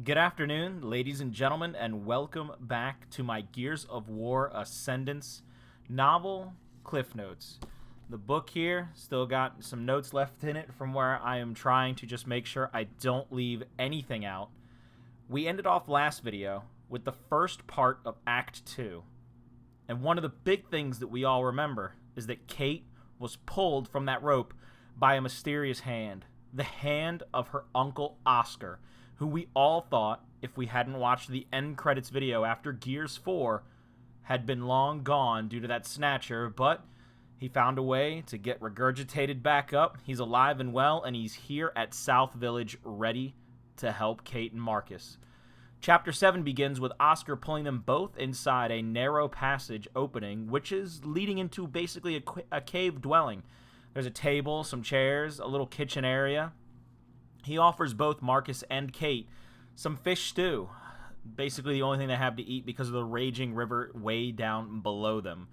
Good afternoon, ladies and gentlemen, and welcome back to my Gears of War Ascendance novel Cliff Notes. The book here still got some notes left in it from where I am trying to just make sure I don't leave anything out. We ended off last video with the first part of Act 2. And one of the big things that we all remember is that Kate was pulled from that rope by a mysterious hand. The hand of her uncle Oscar, who we all thought, if we hadn't watched the end credits video after Gears 4, had been long gone due to that snatcher, but he found a way to get regurgitated back up. He's alive and well, and he's here at South Village ready to help Kate and Marcus. Chapter 7 begins with Oscar pulling them both inside a narrow passage opening, which is leading into basically a cave dwelling. There's a table, some chairs, a little kitchen area. He offers both Marcus and Kate some fish stew, basically the only thing they have to eat because of the raging river way down below them.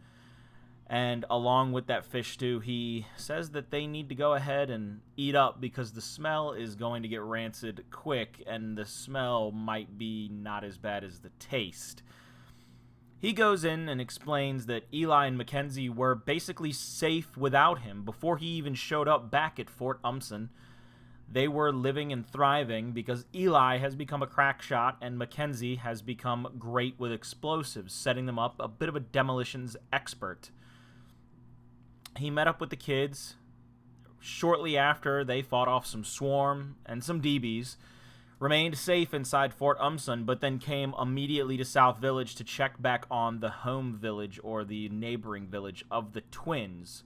And along with that fish stew, he says that they need to go ahead and eat up because the smell is going to get rancid quick, and the smell might be not as bad as the taste. He goes in and explains that Eli and Mackenzie were basically safe without him before he even showed up back at Fort Umson. They were living and thriving because Eli has become a crack shot and Mackenzie has become great with explosives, setting them up a bit of a demolitions expert. He met up with the kids shortly after they fought off some swarm and some DBs, remained safe inside Fort Umson, but then came immediately to South Village to check back on the home village or the neighboring village of the twins.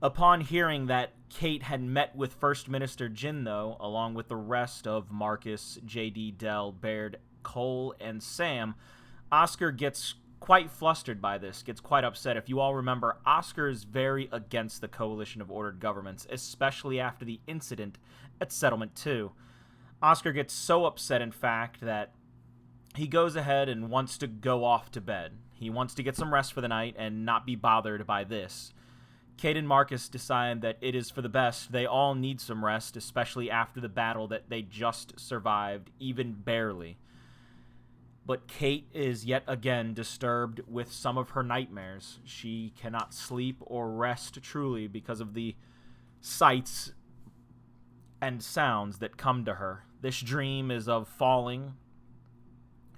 Upon hearing that Kate had met with First Minister Jin, though, along with the rest of Marcus, J.D. Dell, Baird, Cole, and Sam, Oscar gets quite flustered by this, gets quite upset. If you all remember, Oscar is very against the coalition of ordered governments, especially after the incident at Settlement 2. Oscar gets so upset, in fact, that he goes ahead and wants to go off to bed. He wants to get some rest for the night and not be bothered by this. Kate and Marcus decide that it is for the best. They all need some rest, especially after the battle that they just survived, even barely. But Kate is yet again disturbed with some of her nightmares. She cannot sleep or rest truly because of the sights and sounds that come to her. This dream is of falling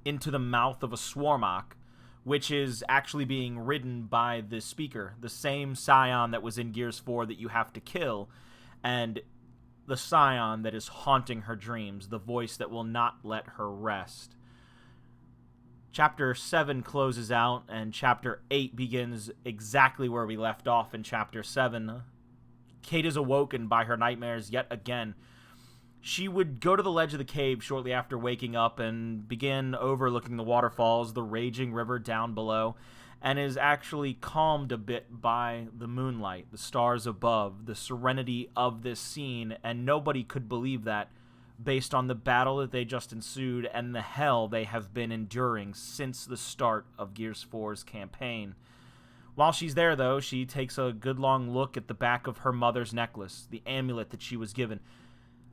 into the mouth of a swarmok, which is actually being ridden by the speaker, the same scion that was in Gears 4 that you have to kill, and the scion that is haunting her dreams, the voice that will not let her rest. Chapter 7 closes out, and Chapter 8 begins exactly where we left off in Chapter 7. Kate is awoken by her nightmares yet again. She would go to the ledge of the cave shortly after waking up and begin overlooking the waterfalls, the raging river down below, and is actually calmed a bit by the moonlight, the stars above, the serenity of this scene, and nobody could believe that based on the battle that they just ensued and the hell they have been enduring since the start of Gears 4's campaign. While she's there, though, she takes a good long look at the back of her mother's necklace, the amulet that she was given,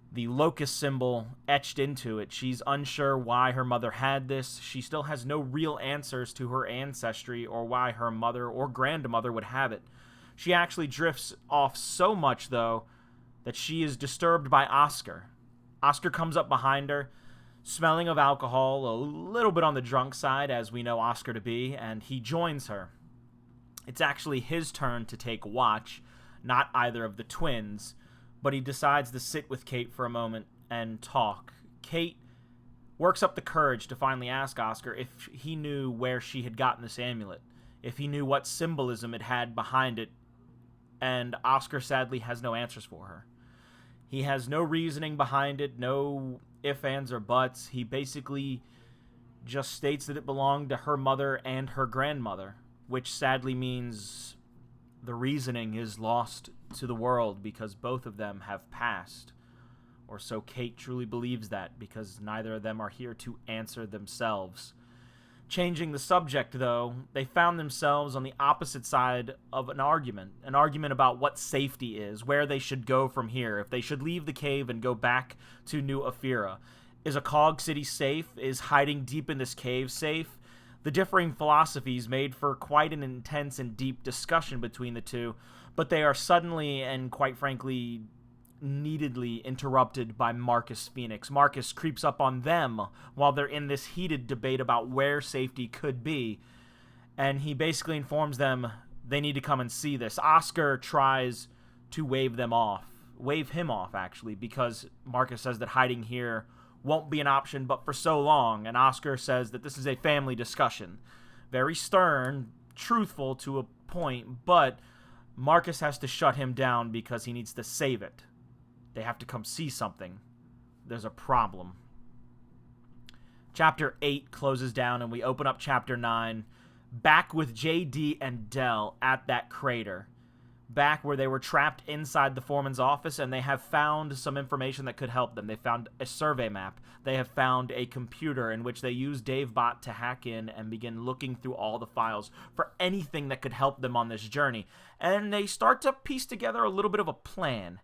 the locust symbol etched into it. She's unsure why her mother had this. She still has no real answers to her ancestry or why her mother or grandmother would have it. She actually drifts off so much, though, that she is disturbed by Oscar. Oscar comes up behind her, smelling of alcohol, a little bit on the drunk side, as we know Oscar to be, and he joins her. It's actually his turn to take watch, not either of the twins, but he decides to sit with Kate for a moment and talk. Kate works up the courage to finally ask Oscar if he knew where she had gotten this amulet, if he knew what symbolism it had behind it, and Oscar sadly has no answers for her. He has no reasoning behind it, no ifs, ands, or buts. He basically just states that it belonged to her mother and her grandmother, which sadly means the reasoning is lost to the world because both of them have passed. Or so Kate truly believes that, because neither of them are here to answer themselves. Changing the subject, though, they found themselves on the opposite side of an argument about what safety is, where they should go from here, if they should leave the cave and go back to New Aphira, Is a Cog City safe? Is hiding deep in this cave safe? The differing philosophies made for quite an intense and deep discussion between the two, but they are suddenly and quite frankly neededly interrupted by Marcus Phoenix. Marcus creeps up on them while they're in this heated debate about where safety could be, and he basically informs them they need to come and see this. Oscar tries to wave him off actually, because Marcus says that hiding here won't be an option but for so long, and Oscar says that this is a family discussion. Very stern, truthful to a point, but Marcus has to shut him down because he needs to save it. They have to come see something. There's a problem. Chapter 8 closes down, and we open up Chapter 9, back with JD and Del at that crater. Back where they were trapped inside the foreman's office, and they have found some information that could help them. They found a survey map. They have found a computer in which they use DaveBot to hack in and begin looking through all the files for anything that could help them on this journey. And they start to piece together a little bit of a plan.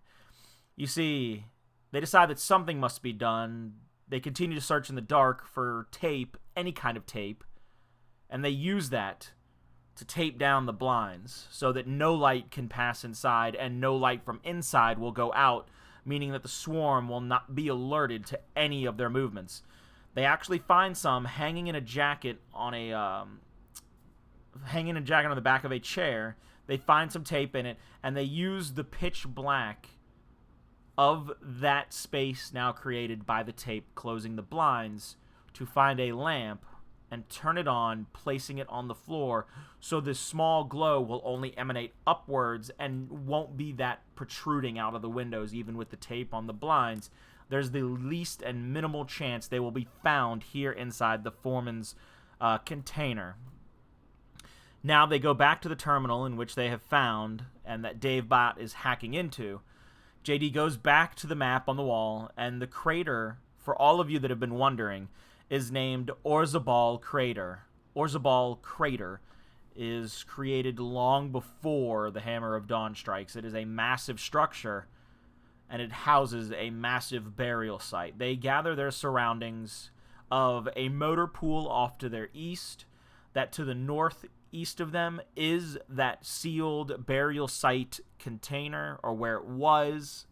You see, they decide that something must be done. They continue to search in the dark for tape, any kind of tape, and they use that to tape down the blinds so that no light can pass inside and no light from inside will go out, meaning that the swarm will not be alerted to any of their movements. They actually find some hanging in a jacket on the back of a chair. They find some tape in it, and they use the pitch black of that space now created by the tape closing the blinds to find a lamp and turn it on, placing it on the floor so this small glow will only emanate upwards and won't be that protruding out of the windows. Even with the tape on the blinds, there's the least and minimal chance they will be found here inside the foreman's container. Now they go back to the terminal in which they have found and that DaveBot is hacking into. JD goes back to the map on the wall, and the crater, for all of you that have been wondering, is named Orzabal Crater. Orzabal Crater is created long before the Hammer of Dawn strikes. It is a massive structure, and it houses a massive burial site. They gather their surroundings of a motor pool off to their east, that to the northeast of them is that sealed burial site container, or where it was,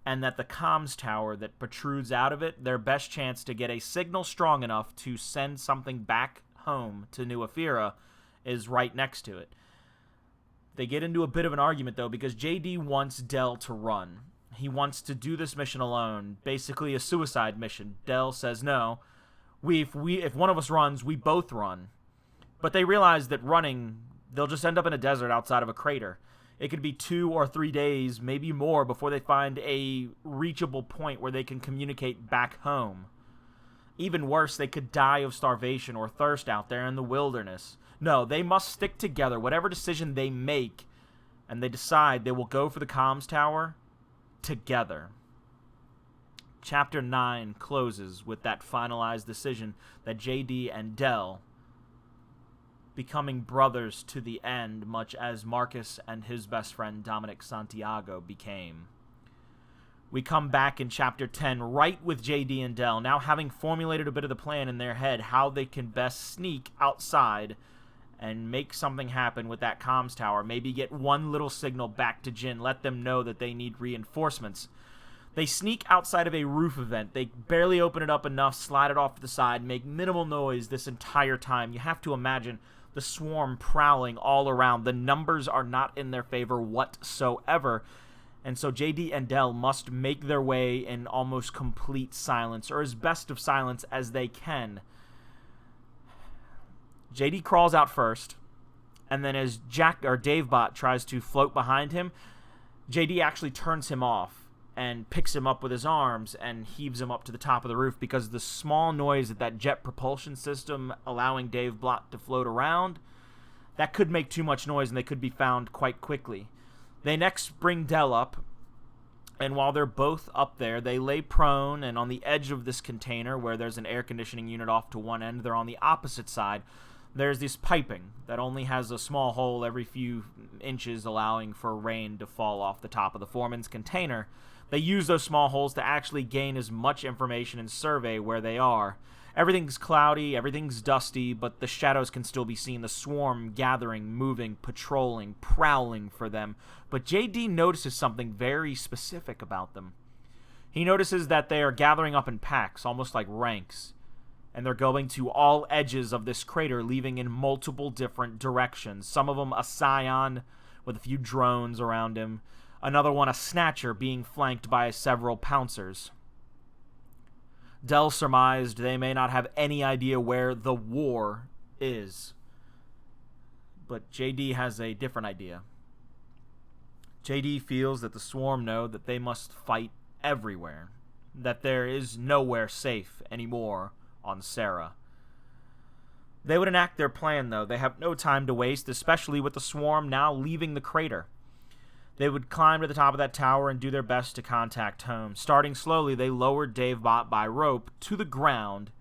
and that the comms tower that protrudes out of it, their best chance to get a signal strong enough to send something back home to New Ephyra is right next to it. They get into a bit of an argument, though, because JD wants Del to run. He wants to do this mission alone, basically a suicide mission. Del says no. If one of us runs, we both run. But they realize that running, they'll just end up in a desert outside of a crater. It could be 2 or 3 days, maybe more, before they find a reachable point where they can communicate back home. Even worse, they could die of starvation or thirst out there in the wilderness. No, they must stick together, whatever decision they make, and they decide they will go for the comms tower together. Chapter 9 closes with that finalized decision that JD and Del becoming brothers to the end, much as Marcus and his best friend Dominic Santiago became. We come back in Chapter 10, right with JD and Del, now having formulated a bit of the plan in their head, how they can best sneak outside and make something happen with that comms tower. Maybe get one little signal back to Jin, let them know that they need reinforcements. They sneak outside of a roof event. They barely open it up enough, slide it off to the side, make minimal noise this entire time. You have to imagine the swarm prowling all around. The numbers are not in their favor whatsoever. And so JD and Del must make their way in almost complete silence, or as best of silence as they can. JD crawls out first, and then as DaveBot tries to float behind him, JD actually turns him off and picks him up with his arms and heaves him up to the top of the roof, because the small noise that jet propulsion system allowing DaveBot to float around, that could make too much noise and they could be found quite quickly. They next bring Del up, and while they're both up there, they lay prone, and on the edge of this container where there's an air conditioning unit off to one end, they're on the opposite side. There's this piping that only has a small hole every few inches, allowing for rain to fall off the top of the foreman's container. They use those small holes to actually gain as much information and survey where they are. Everything's cloudy, everything's dusty, but the shadows can still be seen. The swarm gathering, moving, patrolling, prowling for them. But JD notices something very specific about them. He notices that they are gathering up in packs, almost like ranks. And they're going to all edges of this crater, leaving in multiple different directions. Some of them a scion with a few drones around him. Another one a snatcher being flanked by several pouncers. Dell surmised they may not have any idea where the war is. But JD has a different idea. JD feels that the swarm know that they must fight everywhere. That there is nowhere safe anymore on Sarah. They would enact their plan, though. They have no time to waste, especially with the swarm now leaving the crater. They would climb to the top of that tower and do their best to contact home. Starting slowly, they lowered Davebot by rope to the ground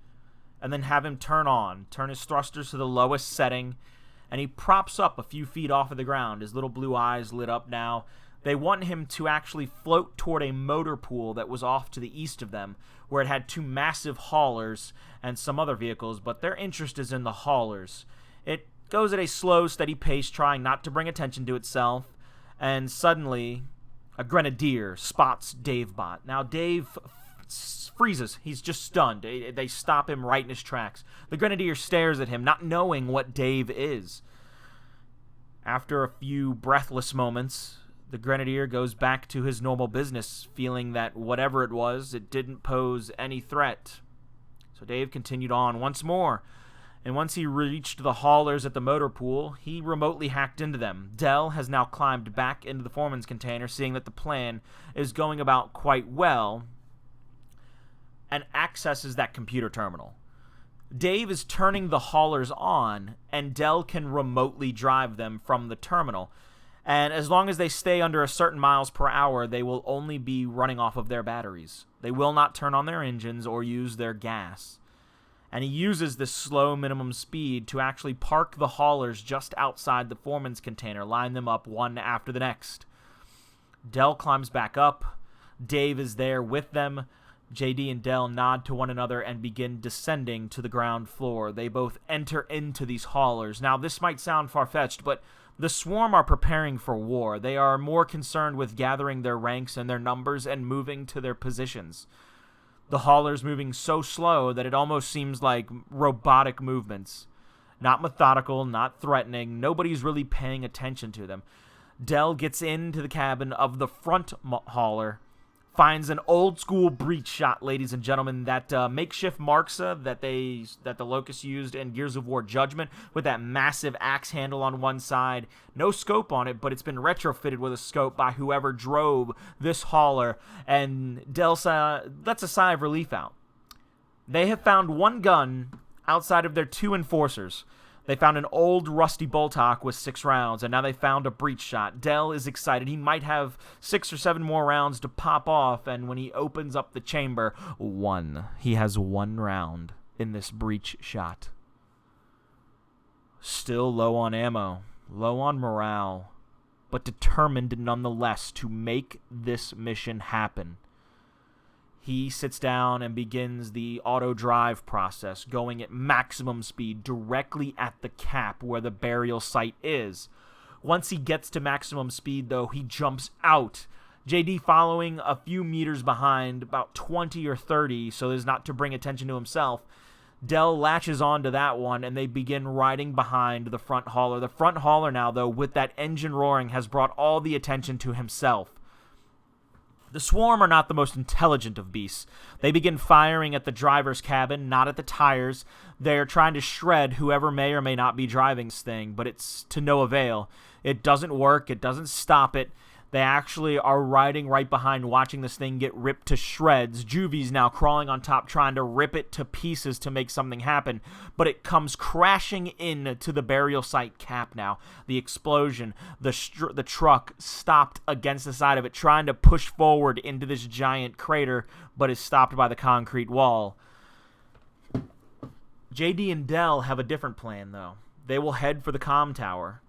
and then have him turn his thrusters to the lowest setting, and he props up a few feet off of the ground, his little blue eyes lit up now. They want him to actually float toward a motor pool that was off to the east of them, where it had two massive haulers and some other vehicles, but their interest is in the haulers. It goes at a slow, steady pace, trying not to bring attention to itself. And suddenly, a grenadier spots Davebot. Now, Dave freezes. He's just stunned. They stop him right in his tracks. The grenadier stares at him, not knowing what Dave is. After a few breathless moments, the grenadier goes back to his normal business, feeling that whatever it was, it didn't pose any threat. So Dave continued on once more. And once he reached the haulers at the motor pool, he remotely hacked into them. Dell has now climbed back into the foreman's container, seeing that the plan is going about quite well, and accesses that computer terminal. Dave is turning the haulers on, and Dell can remotely drive them from the terminal. And as long as they stay under a certain miles per hour, they will only be running off of their batteries. They will not turn on their engines or use their gas. And he uses this slow minimum speed to actually park the haulers just outside the foreman's container, line them up one after the next. Dell climbs back up. Dave is there with them. JD and Dell nod to one another and begin descending to the ground floor. They both enter into these haulers. Now, this might sound far-fetched, but the swarm are preparing for war. They are more concerned with gathering their ranks and their numbers and moving to their positions. The haulers moving so slow that it almost seems like robotic movements. Not methodical, not threatening. Nobody's really paying attention to them. Dell gets into the cabin of the front hauler, finds an old-school breech shot, ladies and gentlemen, that makeshift Marxa that the Locusts used in Gears of War Judgment, with that massive axe handle on one side. No scope on it, but it's been retrofitted with a scope by whoever drove this hauler, and Dell lets a sigh of relief out. They have found one gun outside of their two enforcers. They found an old rusty bolt-hock with 6 rounds, and now they found a breech shot. Dell is excited. He might have 6 or 7 more rounds to pop off, and when he opens up the chamber, he has 1 round in this breech shot. Still low on ammo, low on morale, but determined nonetheless to make this mission happen. He sits down and begins the auto drive process, going at maximum speed directly at the cap where the burial site is. Once he gets to maximum speed, though, he jumps out. JD following a few meters behind, about 20 or 30, so as not to bring attention to himself. Dell latches onto that one, and they begin riding behind the front hauler. The front hauler now, though, with that engine roaring, has brought all the attention to himself. The swarm are not the most intelligent of beasts. They begin firing at the driver's cabin, not at the tires. They're trying to shred whoever may or may not be driving this thing, but it's to no avail. It doesn't work. It doesn't stop it. They actually are riding right behind, watching this thing get ripped to shreds. Juvie's now crawling on top, trying to rip it to pieces to make something happen. But it comes crashing in to the burial site cap now. The explosion, the truck stopped against the side of it, trying to push forward into this giant crater, but is stopped by the concrete wall. JD and Dell have a different plan, though. They will head for the comm tower.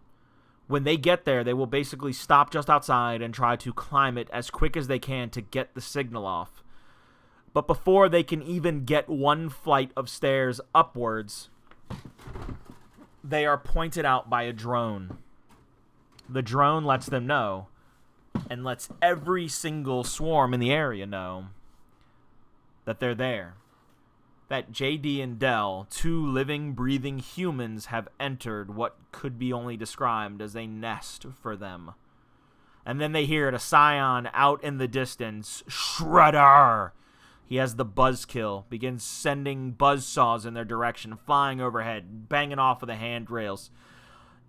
When they get there, they will basically stop just outside and try to climb it as quick as they can to get the signal off. But before they can even get one flight of stairs upwards, they are pointed out by a drone. The drone lets them know, and lets every single swarm in the area know, that they're there. That JD and Del, two living, breathing humans, have entered what could be only described as a nest for them. And then they hear it, a scion out in the distance. Shredder! He has the buzzkill, begins sending buzzsaws in their direction, flying overhead, banging off of the handrails.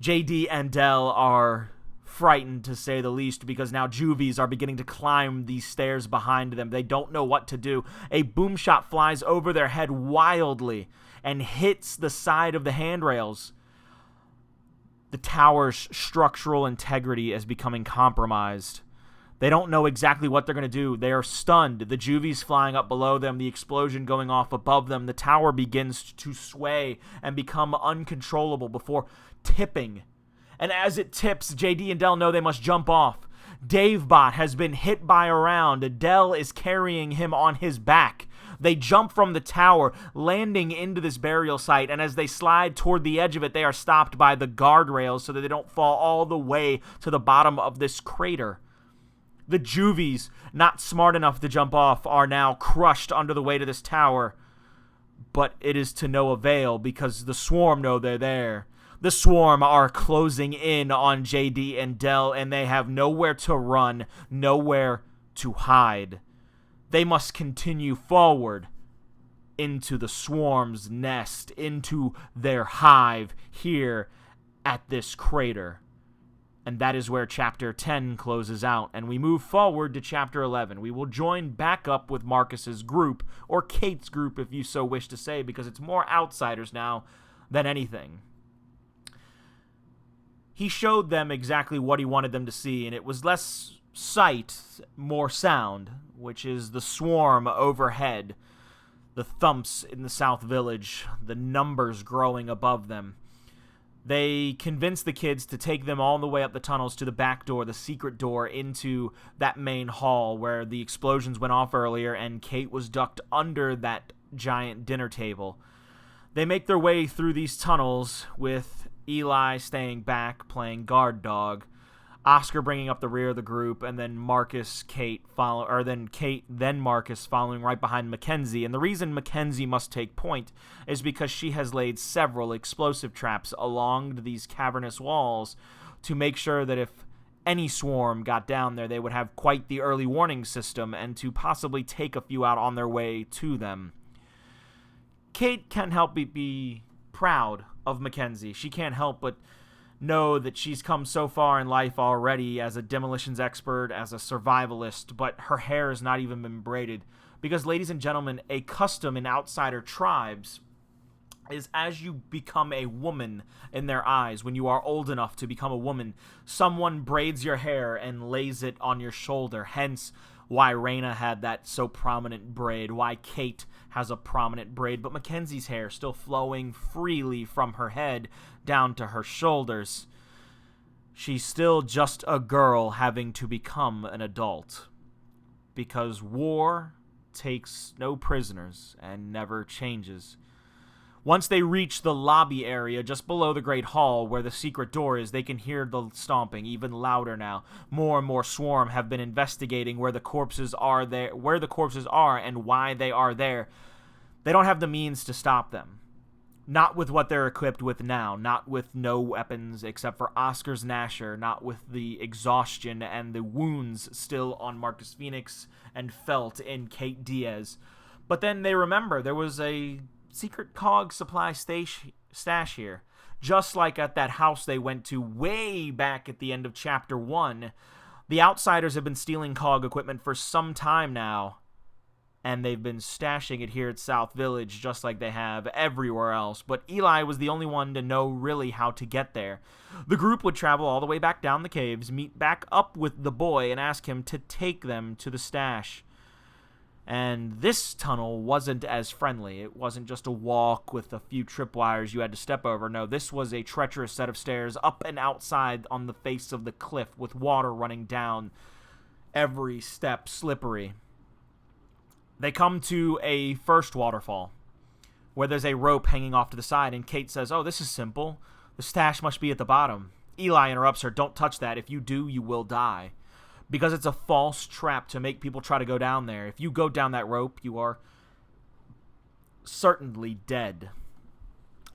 JD and Del are frightened, to say the least, because now juvies are beginning to climb these stairs behind them. They don't know what to do. A boom shot flies over their head wildly and hits the side of the handrails. The tower's structural integrity is becoming compromised. They don't know exactly what they're going to do. They are stunned. The juvies flying up below them, the explosion going off above them. The tower begins to sway and become uncontrollable before tipping. And as it tips, JD and Del know they must jump off. Davebot has been hit by a round. Del is carrying him on his back. They jump from the tower, landing into this burial site, and as they slide toward the edge of it, they are stopped by the guardrails so that they don't fall all the way to the bottom of this crater. The juvies, not smart enough to jump off, are now crushed under the weight of this tower. But it is to no avail, because the swarm know they're there. The swarm are closing in on JD and Del, and they have nowhere to run, nowhere to hide. They must continue forward into the swarm's nest, into their hive here at this crater. And that is where Chapter 10 closes out, and we move forward to Chapter 11. We will join back up with Marcus's group, or Kate's group if you so wish to say, because it's more outsiders now than anything. He showed them exactly what he wanted them to see, and it was less sight, more sound, which is the swarm overhead, the thumps in the South Village, the numbers growing above them. They convinced the kids to take them all the way up the tunnels to the back door, the secret door into that main hall where the explosions went off earlier and Kate was ducked under that giant dinner table. They make their way through these tunnels with Eli staying back playing guard dog, Oscar bringing up the rear of the group, and then Marcus, Kate, then Marcus following right behind Mackenzie. And the reason Mackenzie must take point is because she has laid several explosive traps along these cavernous walls to make sure that if any swarm got down there, they would have quite the early warning system and to possibly take a few out on their way to them. Kate can't help but be proud of Mackenzie. She can't help but know that she's come so far in life already as a demolitions expert, as a survivalist, but her hair has not even been braided. Because, ladies and gentlemen, a custom in outsider tribes is as you become a woman in their eyes, when you are old enough to become a woman, someone braids your hair and lays it on your shoulder. Hence why Raina had that so prominent braid, why Kate has a prominent braid, but Mackenzie's hair still flowing freely from her head down to her shoulders. She's still just a girl having to become an adult. Because war takes no prisoners and never changes. Once they reach the lobby area just below the Great Hall where the secret door is, they can hear the stomping even louder now. More and more swarm have been investigating where the corpses are and why they are there. They don't have the means to stop them. Not with what they're equipped with now, not with no weapons except for Oscar's Gnasher, not with the exhaustion and the wounds still on Marcus Phoenix and felt in Kate Diaz. But then they remember there was a secret COG supply stash here. Just like at that house they went to way back at the end of Chapter 1, the outsiders have been stealing COG equipment for some time now, and they've been stashing it here at South Village just like they have everywhere else. But Eli was the only one to know really how to get there. The group would travel all the way back down the caves, meet back up with the boy, and ask him to take them to the stash. And this tunnel wasn't as friendly. It wasn't just a walk with a few tripwires you had to step over. No, this was a treacherous set of stairs up and outside on the face of the cliff with water running down, every step slippery. They come to a first waterfall where there's a rope hanging off to the side, and Kate says, "Oh, this is simple. The stash must be at the bottom." Eli interrupts her, "Don't touch that. If you do, you will die." Because it's a false trap to make people try to go down there. If you go down that rope, you are certainly dead.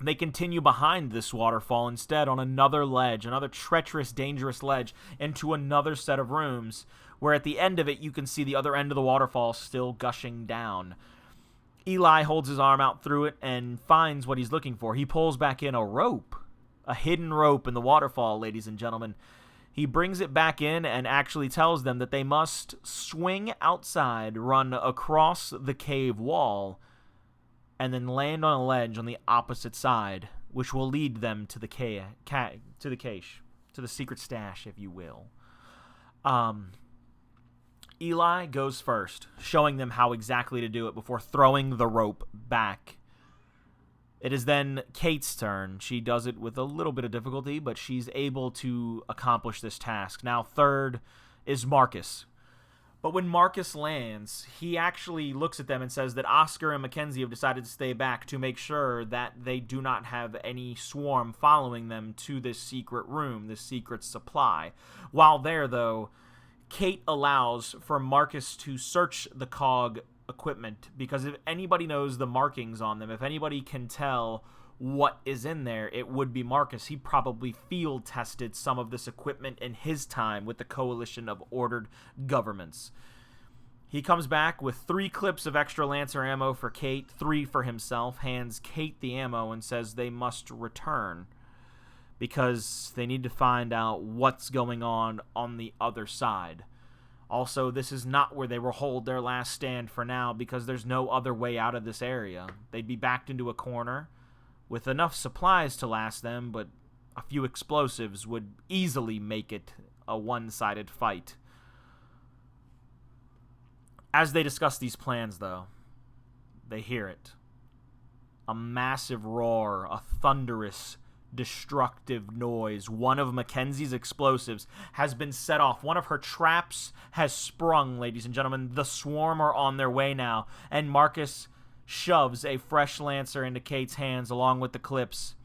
They continue behind this waterfall instead on another ledge, another treacherous, dangerous ledge, into another set of rooms, where at the end of it you can see the other end of the waterfall still gushing down. Eli holds his arm out through it and finds what he's looking for. He pulls back in a rope, a hidden rope in the waterfall, ladies and gentlemen. He brings it back in and actually tells them that they must swing outside, run across the cave wall, and then land on a ledge on the opposite side, which will lead them to the cache, to the secret stash, if you will. Eli goes first, showing them how exactly to do it before throwing the rope back. It is then Kate's turn. She does it with a little bit of difficulty, but she's able to accomplish this task. Now third is Marcus. But when Marcus lands, he actually looks at them and says that Oscar and Mackenzie have decided to stay back to make sure that they do not have any swarm following them to this secret room, this secret supply. While there, though, Kate allows for Marcus to search the cog equipment, because if anybody knows the markings on them, if anybody can tell what is in there, it would be Marcus. He probably field tested some of this equipment in his time with the coalition of ordered governments. He comes back with 3 clips of extra Lancer ammo for Kate, 3 for himself, hands Kate the ammo and says they must return because they need to find out what's going on the other side. Also, this is not where they will hold their last stand for now, because there's no other way out of this area. They'd be backed into a corner with enough supplies to last them, but a few explosives would easily make it a one-sided fight. As they discuss these plans, though, they hear it. A massive roar, a thunderous, destructive noise. One of Mackenzie's explosives has been set off. One of her traps has sprung, ladies and gentlemen. The swarm are on their way now, and Marcus shoves a fresh Lancer into Kate's hands along with the clips,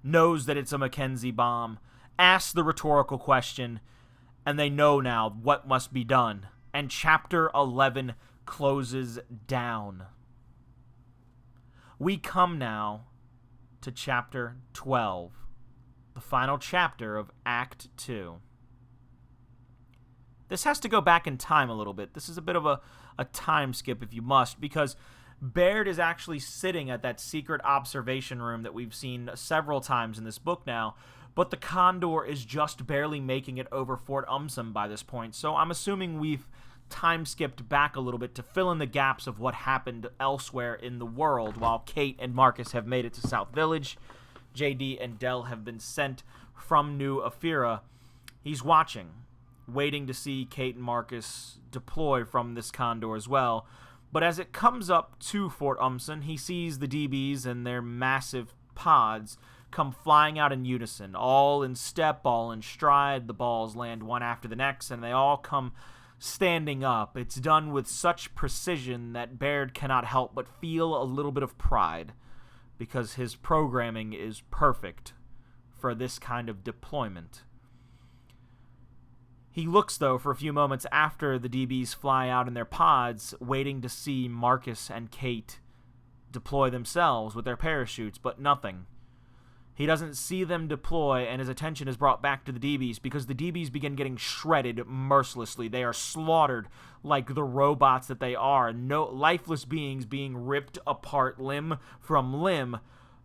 knows that it's a Mackenzie bomb, asks the rhetorical question, and they know now what must be done. And Chapter 11 closes down. We come now to Chapter 12, the final chapter of Act 2. This has to go back in time a little bit. This is a bit of a time skip, if you must, because Baird is actually sitting at that secret observation room that we've seen several times in this book now, but the Condor is just barely making it over Fort Umsum by this point, so I'm assuming we've time skipped back a little bit to fill in the gaps of what happened elsewhere in the world while Kate and Marcus have made it to South Village. JD and Del have been sent from New Ephyra. He's watching, waiting to see Kate and Marcus deploy from this Condor as well. But as it comes up to Fort Umsum, he sees the DBs and their massive pods come flying out in unison, all in step, all in stride. The balls land one after the next, and they all come standing up. It's done with such precision that Baird cannot help but feel a little bit of pride, because his programming is perfect for this kind of deployment. He looks, though, for a few moments after the DBs fly out in their pods, waiting to see Marcus and Kate deploy themselves with their parachutes, but nothing. He doesn't see them deploy, and his attention is brought back to the DBs, because the DBs begin getting shredded mercilessly. They are slaughtered like the robots that they are. No lifeless beings being ripped apart limb from limb,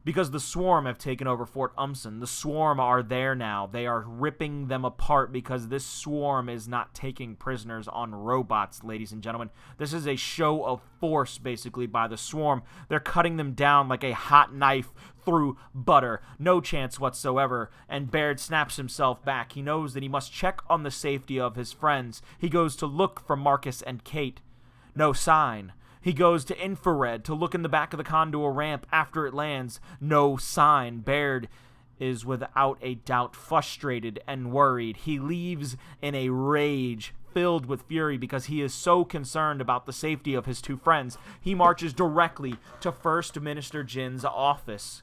because the Swarm have taken over Fort Umsum. The Swarm are there now. They are ripping them apart because this Swarm is not taking prisoners on robots, ladies and gentlemen. This is a show of force, basically, by the Swarm. They're cutting them down like a hot knife through butter. No chance whatsoever. And Baird snaps himself back. He knows that he must check on the safety of his friends. He goes to look for Marcus and Kate. No sign. He goes to infrared to look in the back of the Condor ramp after it lands. No sign. Baird is without a doubt frustrated and worried. He leaves in a rage, filled with fury because he is so concerned about the safety of his two friends. He marches directly to First Minister Jin's office.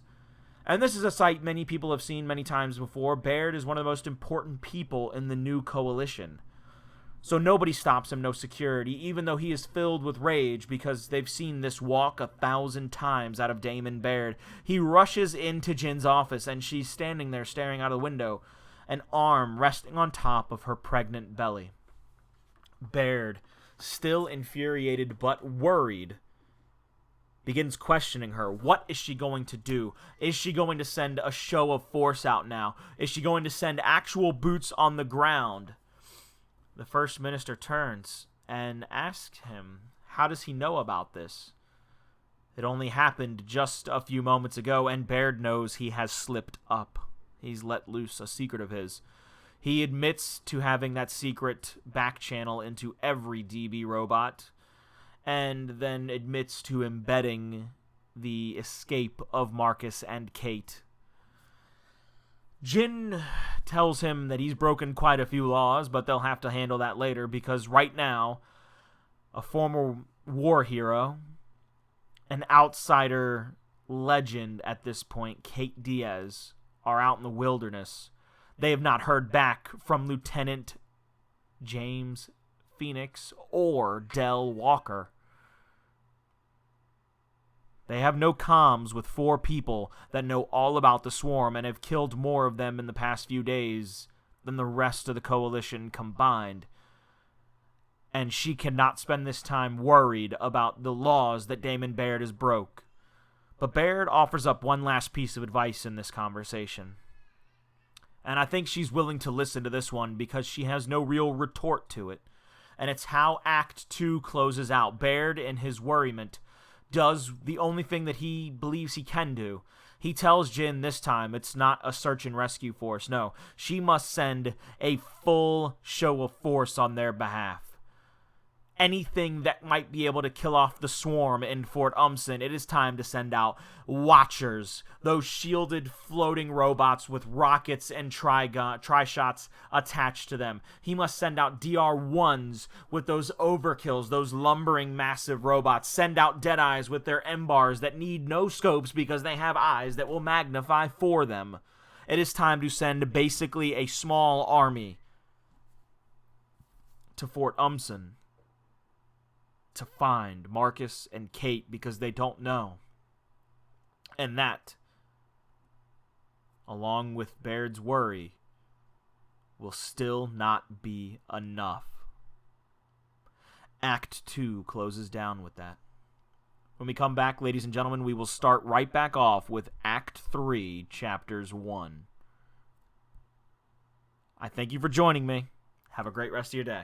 And this is a sight many people have seen many times before. Baird is one of the most important people in the new coalition. So nobody stops him, no security, even though he is filled with rage because they've seen this walk 1,000 times out of Damon Baird. He rushes into Jin's office, and she's standing there staring out of the window, an arm resting on top of her pregnant belly. Baird, still infuriated but worried, begins questioning her. What is she going to do? Is she going to send a show of force out now? Is she going to send actual boots on the ground? The First Minister turns and asks him, how does he know about this? It only happened just a few moments ago, and Baird knows he has slipped up. He's let loose a secret of his. He admits to having that secret back channel into every DB robot, and then admits to embedding the escape of Marcus and Kate. Jin tells him that he's broken quite a few laws, but they'll have to handle that later because right now, a former war hero, an outsider legend at this point, Kate Diaz, are out in the wilderness. They have not heard back from Lieutenant James Phoenix or Del Walker. They have no comms with 4 people that know all about the swarm and have killed more of them in the past few days than the rest of the coalition combined. And she cannot spend this time worried about the laws that Damon Baird has broke. But Baird offers up one last piece of advice in this conversation. And I think she's willing to listen to this one because she has no real retort to it. And it's how Act 2 closes out. Baird, in his worriment, does the only thing that he believes he can do. He tells Jin this time it's not a search and rescue force. No, she must send a full show of force on their behalf. Anything that might be able to kill off the swarm in Fort Umsen, it is time to send out Watchers, those shielded floating robots with rockets and tri-shots attached to them. He must send out DR-1s with those overkills, those lumbering massive robots. Send out Deadeyes with their M-bars that need no scopes because they have eyes that will magnify for them. It is time to send basically a small army to Fort Umsen to find Marcus and Kate because they don't know. And that, along with Baird's worry, will still not be enough. Act 2 closes down with that. When we come back, ladies and gentlemen, we will start right back off with Act 3, Chapters 1. I thank you for joining me. Have a great rest of your day.